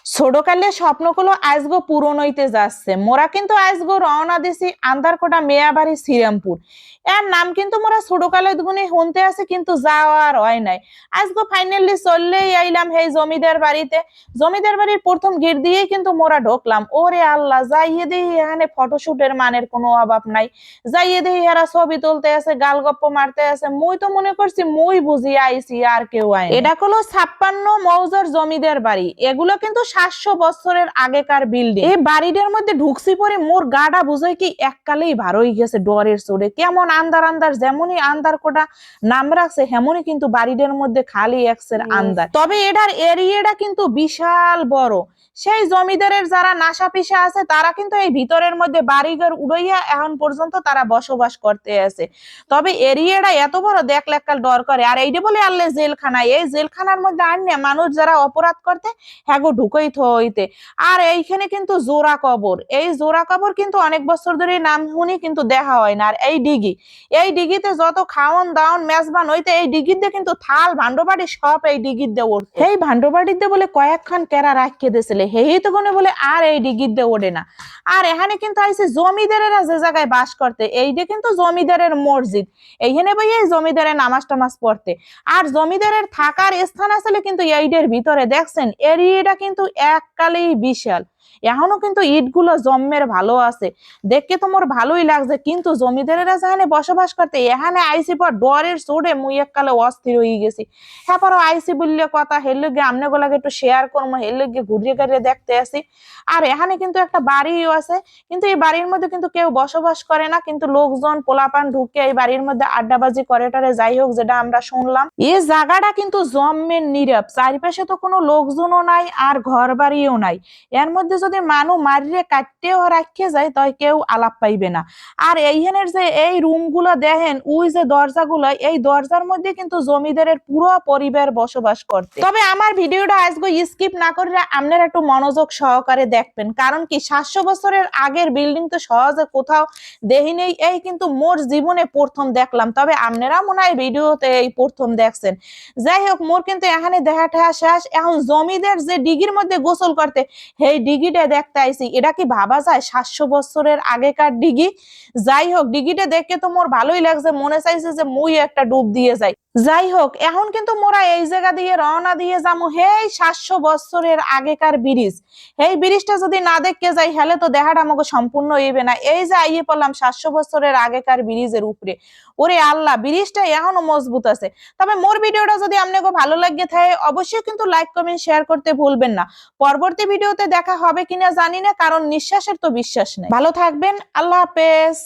ছোটকালে স্বপ্নগুলো আজগো পূরণ হইতে যাচ্ছে। মোরা কিন্তু আজগো রওনা দিছি আন্দারকোটা মেয়াবাড়ি শ্রীরামপুর। এর নাম কিন্তু মোরা ছোটকালে দুগুনি শুনতে আছে, কিন্তু যাওয়ার হয় নাই। আজগো ফাইনালি চললেই আইলাম সেই জমিদার বাড়িতে। জমিদার বাড়ির প্রথম গেট দিয়েই কিন্তু মোরা ঢুকলাম। ওরে আল্লাহ, যাইয়ে দেখি এখানে ফটোশুটের মানের কোনো অভাব নাই। যাইয়ে দেখি এরা ছবি তুলতে আছে, গালগপ্প মারতে আছে। মুই তো মনে করছি মুই বুঝি আইছি, আর কেউ আয়। এটা হলো 56 মৌজার জমিদার বাড়ি। এগুলো কিন্তু 700 বছরের আগেকার বিল্ডিং। এই বাড়িটার মধ্যে ঢুকছি পরে মোর গাটা বুঝাই কি এককালেই ভার হয়ে গেছে ডরের চোটে। কেমন আন্দার আন্দার, যেমনই আন্দার কোটা নাম রাখছে হেমনই কিন্তু বাড়িটার মধ্যে খালি একসের আন্দার। তবে এটার এরিয়াটা কিন্তু বিশাল বড়। সেই জমিদারের যারা নাশা পিসা আছে তারা কিন্তু এই ভিতরের মধ্যে বাড়িঘর উড়াইয়া এখন পর্যন্ত তারা বসবাস করতে আছে। তবে এরিয়াটা এত বড় দেখলে এককাল ডর করে। আর এইটা বলে আনলে জেলখানা, এই জেলখানার মধ্যে আনলে মানুষ যারা অপরাধ করতে হ্যাগো ঢুকাই থইতে। আর এইখানে কিন্তু জোড়া কবর, এই জোড়া কবর কিন্তু অনেক বছর ধরে নাম শুনি কিন্তু দেখা হয় না। আর এই ডিগি, এই ডিগিতে যত খাওন দাওন মেজবান হইতে এই ডিগিতে কিন্তু থাল ভান্ডবাড়ি সব এই ডিগিতে ওঠে। এই ভান্ডবাড়িতে বলে কয়েকখান কেরা রাখিয়ে দিয়েছিল, হেই তো কোনে বলে আর এই ডিগিতে ওঠে না। আর এখানে কিন্তু আইছে জমিদারেরা যে জায়গায় বাস করতে, এইটা কিন্তু জমিদারের মসজিদ। এইখানে বই এই জমিদারের নামাজ টামাজ পড়তে। আর জমিদারের থাকার স্থান আসলে কিন্তু এইটার ভিতরে দেখছেন এরিয়াটা কিন্তু এককালেই বিশাল। এখনো কিন্তু ইটগুলো জম্মের ভালো আছে, দেখতে তো মোর ভালোই লাগছে। কিন্তু জমিদারেরা যেখানে বসবাস করতে এখানে আইসি পর ডরের চোটে মুই এককালে অস্থির হয়ে গেছি। হ্যাঁ পর আইসি বললে কথা, হেললে গিয়ে আমনে গোলাকে একটু শেয়ার করবো, হেললে গিয়ে ঘুরিয়ে ঘুরিয়ে দেখতে আসি। আর এখানে কিন্তু একটা বাড়িও আছে, কিন্তু এই বাড়ির মধ্যে কিন্তু কেউ বসবাস করে না, কিন্তু লোকজন পোলাপান ঢুকে এই বাড়ির মধ্যে আড্ডাবাজি করে টারে, যাই হোক যেটা আমরা শুনলাম। এই জায়গাটা কিন্তু জম্মের নীরব, চারিপাশে তো কোনো লোকজনও নাই আর ঘর বাড়িও নাই। এর মধ্যে যদি মানুষ মারিয়ে কাটতেও রাখে যায় তাই কেউ আলাপ পাইবে না। আর এইখানের যে এই রুম গুলো দেখেন, ওই যে দরজাগুলো, এই দরজার মধ্যে কিন্তু জমিদারের পুরো পরিবার বসবাস করতে। তবে আমার ভিডিওটা আজকে স্কিপ না করে আপনারা একটু মনোযোগ সহকারে দেখবেন, কারণ কি 700 বছরের আগের বিল্ডিং তো সহজে কোথাও দেখি নেই। এই কিন্তু মোর জীবনে প্রথম দেখলাম, তবে আপনারা মনে হয় ভিডিওতে এই প্রথম দেখছেন। যাই হোক, মোর কিন্তু এখানে দেখাটা শেষ। এখন জমিদার যে ডিগির মধ্যে গোসল করতে, এই ডিগিটা দেখতে আইছি। এটা কি ভাবা যায় 700 বছরের আগেকার ডিগি? যাই হোক, ডিগিটা দেখে তো মোর ভালোই লাগছে, মনে চাইছে যে মুই একটা ডুব দিয়ে যাই। যাই হোক, এখন কিন্তু মোরা এই জায়গা দিয়ে রওনা দিয়ে যাবো হেই 700 বছরের আগেকার ব্রিজ। এই ব্রিজটা যদি না দেখতে যাই হলে তো দেখাটা আমাকে সম্পূর্ণ হইবে না। এই যে আইয়ে পড়লাম 700 বছরের আগেকার ব্রিজের উপরে। ওরে আল্লাহ, ব্রিজটা এখনো মজবুত আছে। তবে মোর ভিডিওটা যদি আপনাকে ভালো লাগে থাকে অবশ্যই কিন্তু লাইক কমেন্ট শেয়ার করতে ভুলবেন না। পরবর্তী ভিডিওতে দেখা হবে কিনা জানি না, কারণ নিঃশ্বাসের তো বিশ্বাস নেই। ভালো থাকবেন, আল্লাহ হাফেজ।